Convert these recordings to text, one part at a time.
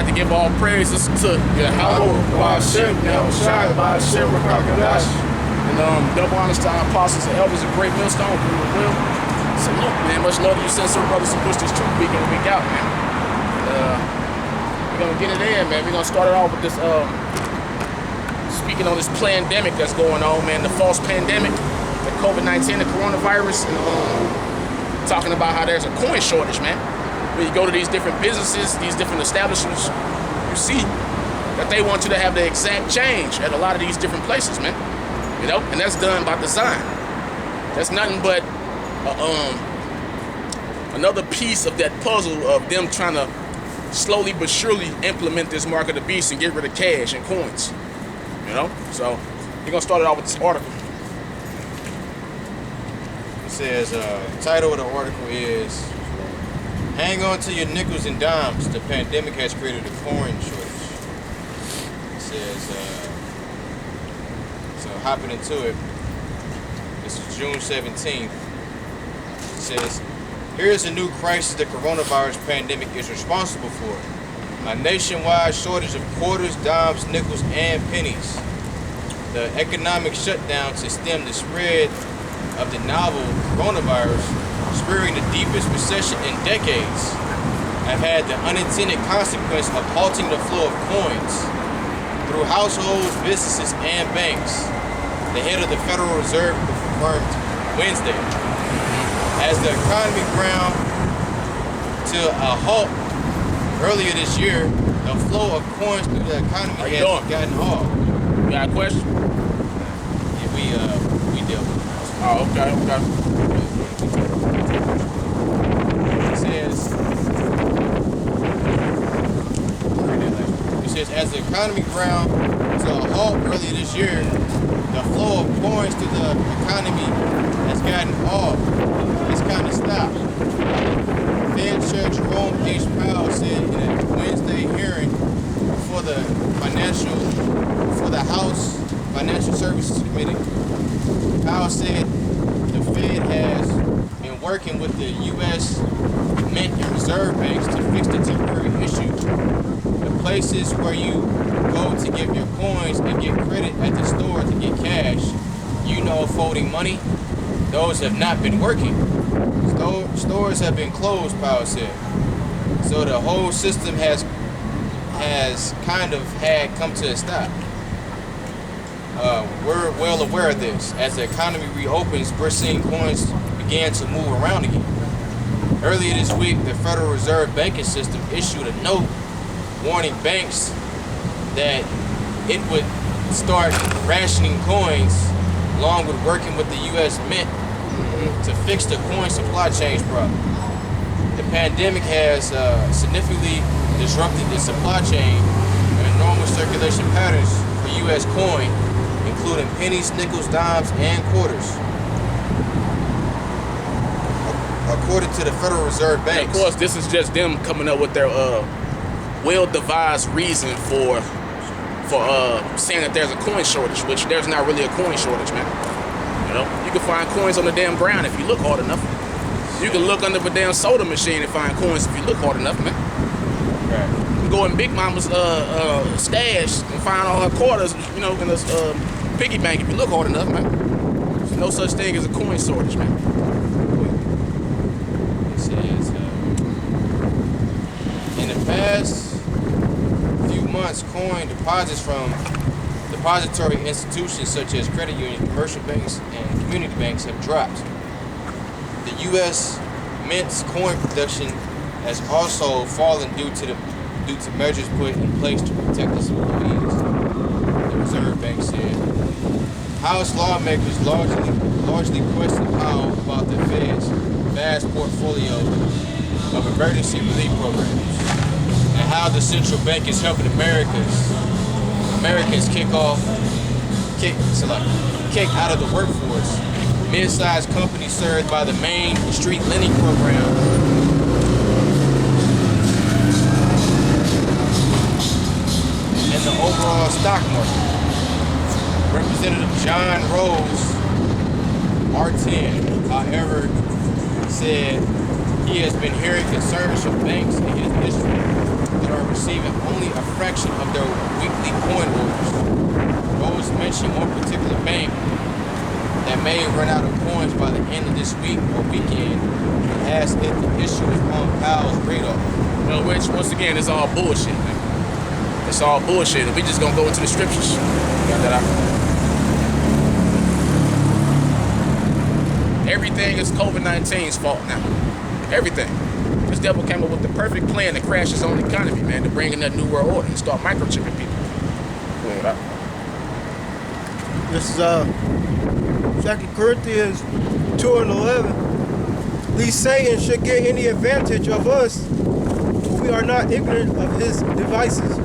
like to give all praises to Yahweh, Ba'Shem, Yahushua, Ba'Shem, Rakakadash. and double honors to our apostles and elders of Great Millstone. Will. Salute, man. Much love to you, sincere brothers who push this truth week in and week out, man. We're gonna get it in, man. We're gonna start it off with this. Speaking on this pandemic that's going on, man. The false pandemic, the COVID-19, the coronavirus, and talking about how there's a coin shortage, man. When you go to these different businesses, these different establishments, you see that they want you to have the exact change at a lot of these different places, man. You know, and that's done by design. That's nothing but another piece of that puzzle of them trying to slowly but surely implement this mark of the beast and get rid of cash and coins. You know, so we're gonna start it off with this article. It says, the title of the article is "Hang on to your nickels and dimes. The pandemic has created a coin shortage." It says, so hopping into it, this is June 17th. It says, "Here's a new crisis the coronavirus pandemic is responsible for. A nationwide shortage of quarters, dimes, nickels, and pennies. The economic shutdown to stem the spread of the novel coronavirus, spurring the deepest recession in decades, have had the unintended consequence of halting the flow of coins through households, businesses, and banks," the head of the Federal Reserve confirmed Wednesday. As the economy ground to a halt earlier this year, the flow of coins through the economy has gotten off. You got a question? Yeah, we deal with it. Oh, okay. It says, as the economy ground to a halt earlier this year, the flow of coins through the economy has gotten off. It's kind of stopped. Fed Chair Jerome H. Powell said in a Wednesday hearing for the House Financial Services Committee. Powell said the Fed has been working with the U.S. Mint and Reserve banks to fix the temporary issue. The places where you go to get your coins and get credit at the store to get cash, folding money, those have not been working. Stores have been closed, Powell said. So the whole system has kind of had come to a stop. We're well aware of this. As the economy reopens, we're seeing coins begin to move around again. Earlier this week, the Federal Reserve banking system issued a note warning banks that it would start rationing coins along with working with the U.S. Mint to fix the coin supply chain problem. The pandemic has significantly disrupted the supply chain and normal circulation patterns for U.S. coin, including pennies, nickels, dimes, and quarters. According to the Federal Reserve Bank. And of course, this is just them coming up with their well-devised reason for saying that there's a coin shortage, which there's not really a coin shortage, man. You know, you can find coins on the damn ground if you look hard enough. You can look under a damn soda machine and find coins if you look hard enough, man. Right. You can go in Big Mama's stash and find all her quarters, in the piggy bank if you look hard enough, man. There's no such thing as a coin shortage, man. It says, in the past few months, coin deposits from depository institutions such as credit unions, commercial banks, and community banks have dropped. The U.S. Mint's coin production has also fallen due to measures put in place to protect its employees, the Reserve Bank said. House lawmakers largely questioned Powell about the Fed's vast portfolio of emergency relief programs and how the central bank is helping Americans kick out of the workforce. Mid-sized companies served by the Main Street Lending Program and the overall stock market. Representative John Rose, R10, however, said he has been hearing concerns from banks in his district that are receiving only a fraction of their weekly coin orders. Those mention one particular bank that may run out of coins by the end of this week or weekend has it the issue is on Powell's radar. You know, which, once again, it's all bullshit, man. It's all bullshit. And we just gonna go into the scriptures. Got that out. Everything is COVID-19's fault now. Everything. This devil came up with the perfect plan to crash his own economy, man, to bring in that new world order and start microchipping people. This is 2 Corinthians 2:11. Least Satan should get any advantage of us, for we are not ignorant of his devices.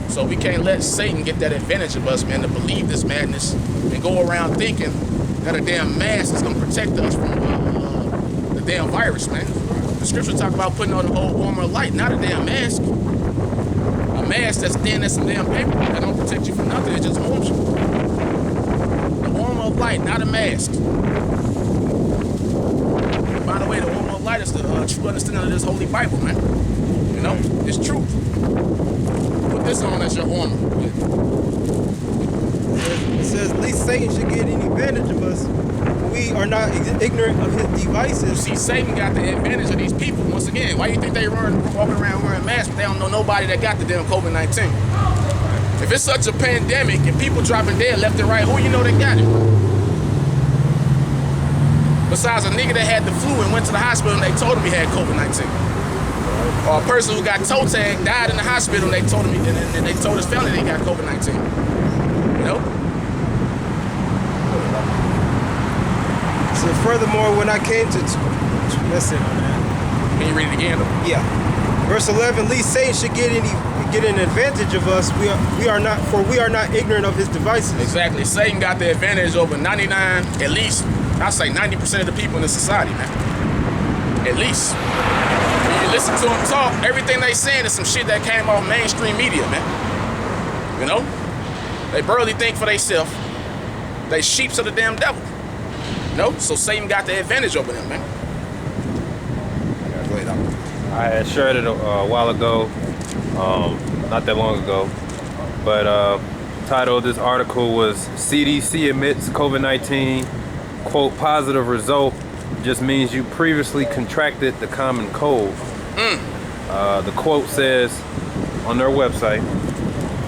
So we can't let Satan get that advantage of us, man, to believe this madness and go around thinking that a damn mask is gonna protect us from the damn virus, man. The scripture talk about putting on the whole armor of light, not a damn mask. A mask that's thin as some damn paper that don't protect you from nothing, it just harms you. The armor of light, not a mask. And by the way, the armor of light is the true understanding of this holy Bible, man. You know, it's truth. Put this on as your armor. It says, least Satan should get any advantage of us, for we are not ignorant of his You devices. see, Satan got the advantage of these people. Once again, why do you think they walking around wearing masks, but they don't know nobody that got the damn COVID-19? If it's such a pandemic and people dropping dead left and right, who you know that got it? Besides a nigga that had the flu and went to the hospital and they told him he had COVID-19. Or a person who got toe tagged, died in the hospital and they told him and they told his family they got COVID-19. You know? So furthermore, when I came to listen, Can you read it again? yeah, verse 11, least Satan should get an advantage of us. We are not ignorant of his devices. Exactly. Satan got the advantage over 99, at least, I say 90% of the people in the society, man. At least. When you listen to them talk, everything they saying is some shit that came off mainstream media, man. You know? They barely think for themselves. They sheeps of the damn devil. You know? So Satan got the advantage over them, man. Go ahead, Al. I had shared it a while ago, not that long ago, but title of this article was CDC admits COVID-19, quote, positive result just means you previously contracted the common cold. The quote says on their website,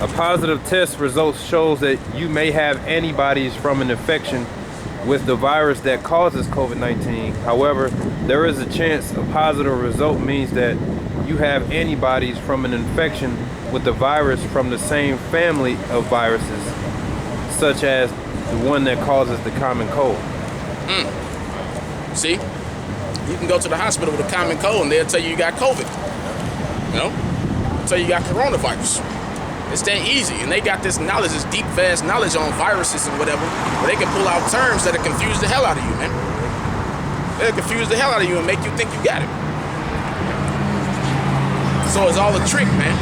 a positive test result shows that you may have antibodies from an infection with the virus that causes COVID-19. However, there is a chance a positive result means that you have antibodies from an infection with the virus from the same family of viruses, such as the one that causes the common cold. See? You can go to the hospital with a common cold and they'll tell you got COVID. You know? Tell you got coronavirus. It's that easy, and they got this knowledge, this deep, vast knowledge on viruses and whatever, where they can pull out terms that'll confuse the hell out of you, man. They'll confuse the hell out of you and make you think you got it. So it's all a trick, man.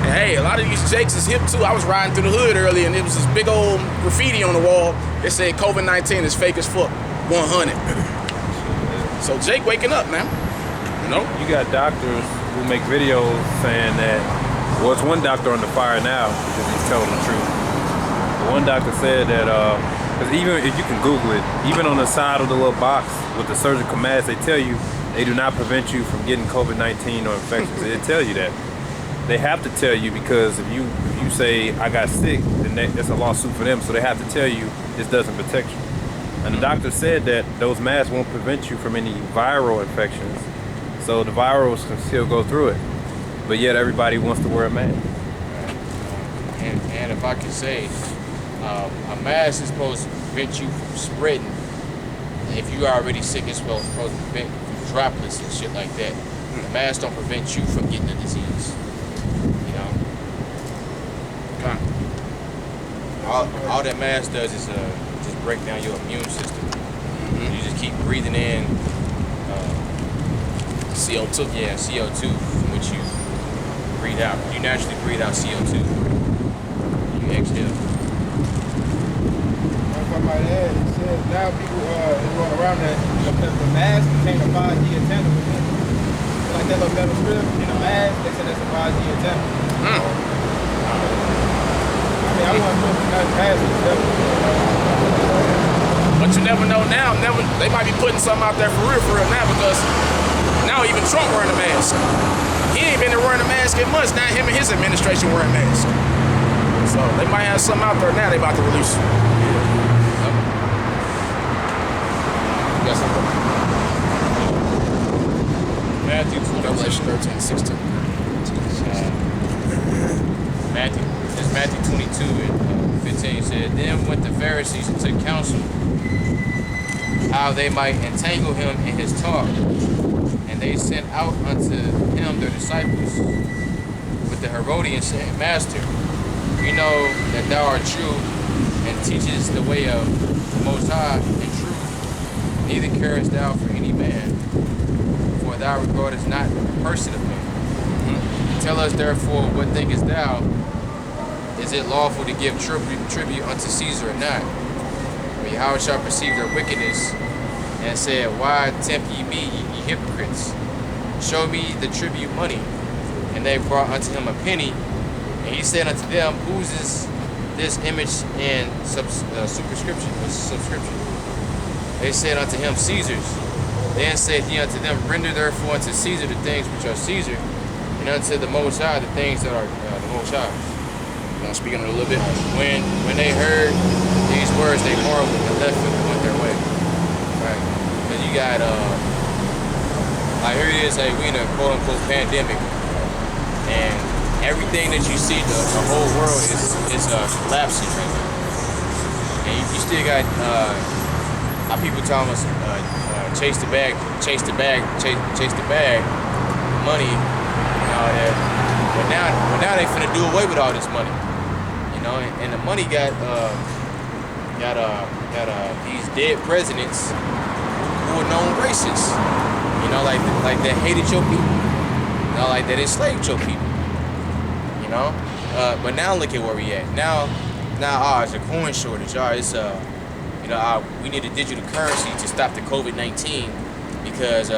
And hey, a lot of these jakes is hip too. I was riding through the hood earlier, and it was this big old graffiti on the wall that said COVID-19 is fake as fuck, 100. So Jake waking up, man. You know? You got doctors who make videos saying that, well, it's one doctor on the fire now because he's telling the truth. The one doctor said that, because even if you can Google it, even on the side of the little box with the surgical mask, they tell you they do not prevent you from getting COVID-19 or infections. They tell you that. They have to tell you because if you say I got sick, then that's a lawsuit for them. So they have to tell you this doesn't protect you. And the doctor said that those masks won't prevent you from any viral infections. So the virals can still go through it. But yet everybody wants to wear a mask. And if I could say, a mask is supposed to prevent you from spreading. If you're already sick, it's supposed to prevent droplets and shit like that. The mask don't prevent you from getting the disease. You know? Okay. All that mask does is just break down your immune system. You just keep breathing in CO2. Yeah, CO2, from which you breathe out. You naturally breathe out CO2. You exhale. If I might add, it says now people is going around that the mask contain a 5G antenna with it. Like like that little metal strip in a mask. They said that's a 5G attack. I mean, I want to put that past it. But you never know now. They might be putting something out there for real now, because now even Trump wearing a mask. He ain't been there wearing a mask in months. Now him and his administration wearing masks. So they might have something out there now they about to release. Yes, Matthew 22. Revelation 13, 16. Matthew 22 and 15 said, Then went the Pharisees and took counsel how they might entangle him in his talk. And they sent out unto him their disciples with the Herodians, saying, Master, we know that thou art true and teachest the way of the Most High in truth. Neither carest thou for any man, for thou regardest not the person of men. Tell us therefore, what thinkest thou? Is it lawful to give tribute unto Caesar or not? But Yahushua perceived their wickedness, and said, Why tempt ye me, ye hypocrites? Show me the tribute money. And they brought unto him a penny. And he said unto them, Whose is this image and subscription? They said unto him, Caesar's. Then said he unto them, Render therefore unto Caesar the things which are Caesar, and unto the Most High the things that are the Most High. You want to speak on it a little bit? When they heard these words, they marveled and left and went their way. Right? Because you got, like here it is, like we in a quote unquote pandemic, and everything that you see, the whole world is collapsing right now. And you still got people telling us chase the bag, money, and all that. But now they finna do away with all this money, you know. And the money got these dead presidents who are known racists, you know, like that hated your people, you know, like that enslaved your people, you know. But now look at where we at. Now, it's a coin shortage. It's we need a digital currency to stop the COVID-19 because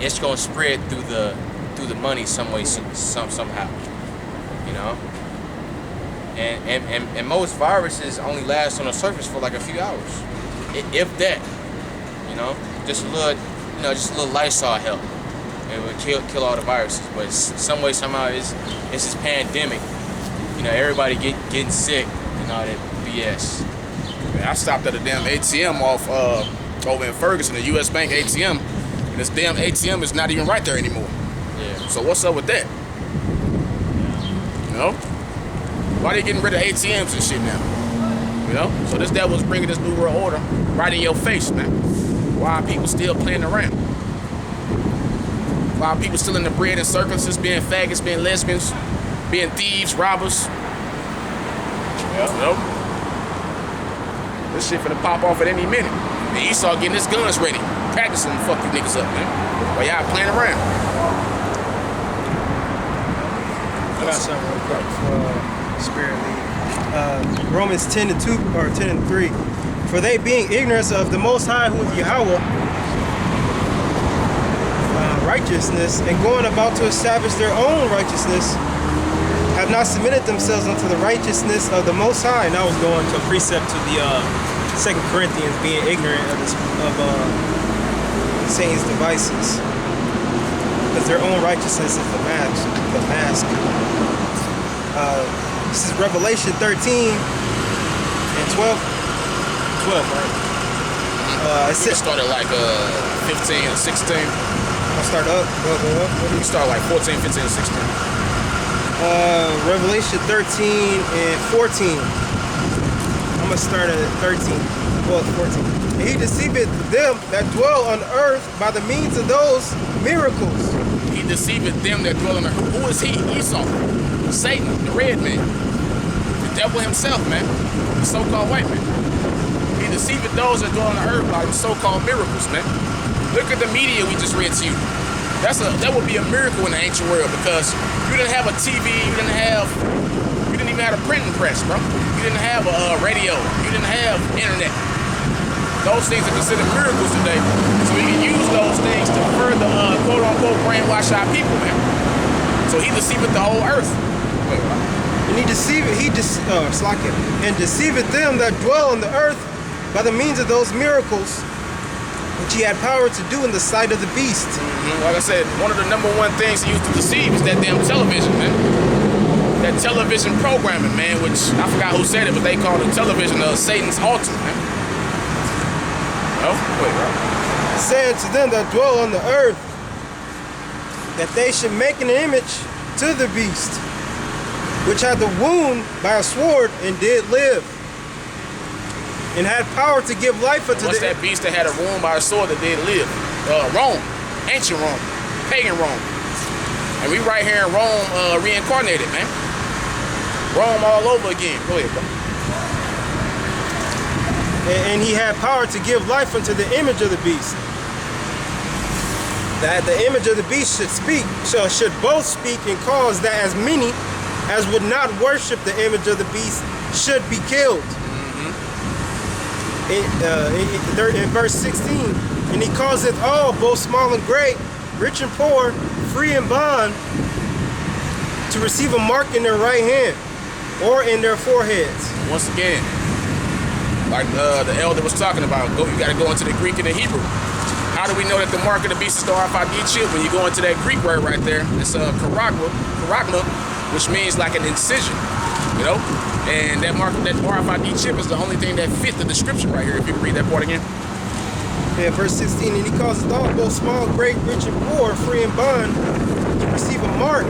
it's gonna spread through the money some way, somehow, you know. And most viruses only last on the surface for like a few hours, if that, you know. Just a little Lysol help. It would kill all the viruses. But some way, somehow, it's this pandemic. You know, everybody getting sick and all that BS. Man, I stopped at a damn ATM off over in Ferguson, the U.S. Bank ATM, and this damn ATM is not even right there anymore. Yeah. So what's up with that? You know? Why they getting rid of ATMs and shit now? You know? So this devil's bringing this new world order right in your face, man. Why are people still playing around? Why are people still in the bread and circuses, being faggots, being lesbians, being thieves, robbers? Yeah. You know? This shit finna pop off at any minute. And Esau getting his guns ready, practicing to fuck you niggas up, man. While y'all playing around. I got something real quick for Spirit League. Romans 10:2 or 10:3. For they being ignorant of the Most High, who is Yahweh, righteousness, and going about to establish their own righteousness, have not submitted themselves unto the righteousness of the Most High. And I was going to a precept to the 2 Corinthians, being ignorant of Satan's devices, because their own righteousness is the mask. This is Revelation 13 and 12. 12, right? It started like 15 and 16. I'll start up. Go up. You start like 14, 15, and 16. Revelation 13 and 14. I'm gonna start at 13. Well, 14. And he deceiveth them that dwell on earth by the means of those miracles. He deceiveth them that dwell on the earth. Who is he? Esau. Satan, the red man. The devil himself, man. The so-called white man. He deceiveth those that dwell on the earth by the so-called miracles, man. Look at the media we just read to you. That would be a miracle in the ancient world, because you didn't have a TV, you didn't even have a printing press, bro. You didn't have a radio, you didn't have internet. Those things are considered miracles today. So we can use those those things to further, quote unquote, brainwash our people, man. So he deceiveth the whole earth. Wait, what? And and deceiveth them that dwell on the earth by the means of those miracles which he had power to do in the sight of the beast. Like I said, one of the number one things he used to deceive is that damn television, man. That television programming, man, which I forgot who said it, but they call the television Satan's altar, man. Oh, wait, right? Saying to them that dwell on the earth that they should make an image to the beast, which had the wound by a sword and did live, and had power to give life unto What's that beast that had a wound by a sword that did live? Rome, ancient Rome, pagan Rome. And we right here in Rome reincarnated, man. Rome all over again. Go ahead, bro. And he had power to give life unto the image of the beast, that the image of the beast should speak, should both speak, and cause that as many as would not worship the image of the beast should be killed. In verse 16, and he causeth all, both small and great, rich and poor, free and bond, to receive a mark in their right hand or in their foreheads. Once again, like the elder was talking about, you got to go into the Greek and the Hebrew. How do we know that the mark of the beast is the RFID chip? When you go into that Greek word right there, it's charagma, which means like an incision, you know? And that mark, that RFID chip is the only thing that fit the description right here. If you can read that part again. Yeah, verse 16, and he causeth all, both small, great, rich, and poor, free and bond, to receive a mark.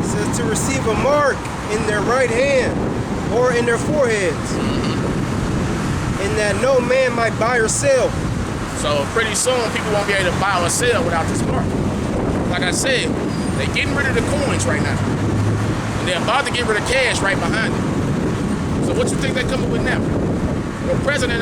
It says to receive a mark in their right hand or in their foreheads, and that no man might buy or sell. So pretty soon, people won't be able to buy or sell without this mark. Like I said, they're getting rid of the coins right now. And they're about to get rid of cash right behind it. So what you think they're coming with now? The president